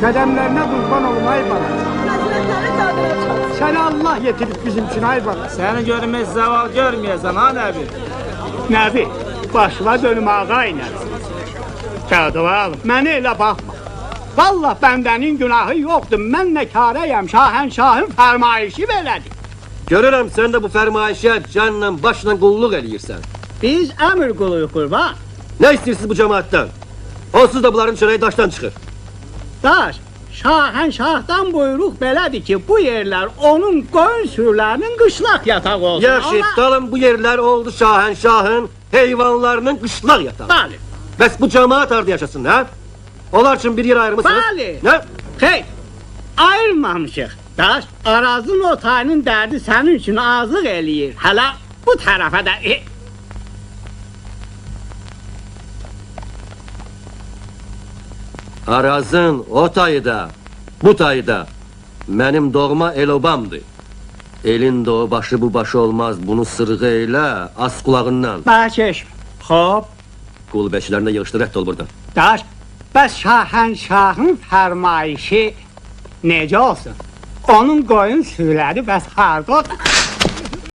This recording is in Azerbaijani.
Qədəmlərinə qurban olum ay bala. Səni Allah yetirib bizim üçün ay bala. Səni görməz zaval görməyəsən ha nəbi? Nəbi, başıma dönüm ağa inərim. Qadıval, mənə elə baxma. Vallah bəndənin günahı yoxdur, mən nə karəyəm, şahın fərmayişi belədir. Görürəm, sən də bu fərmayişə canla, başla qulluq eləyirsən. Biz əmr quluyuq qurban. Nə istəyirsiniz bu cəmaatdan? Onsuz da bunların çörəyi daşdan çıxır. Daş, şahdan buyruq belədir ki, bu yerlər onun qoyun sürülərinin qışlaq yatağı olsun. Yaxşı, dalın bu yerlər oldu şahın heyvanlarının qışlaq yatağı. Bəli. Bəs bu cəmaat harada yaşasın, hə? Onlar üçün bir yer ayırmışsınız? Bəli. Nə? Xeyr, ayırmamışıq. Daş, Arazın otayının dərdi sənin üçün azlıq eləyir. Hələ bu tərəfə də... Arazın o tayı da, bu tayı da mənim doğma el-obamdır. Elin də o başı bu başı olmaz, bunu sırğı elə, az qulağından. Bəkeş, xop. Qul bəşilərinə yığışdır, rədd ol buradan. Daş, bəs şahın fərmayişi necə olsun? Onun qoyun sürüləri bəs harda?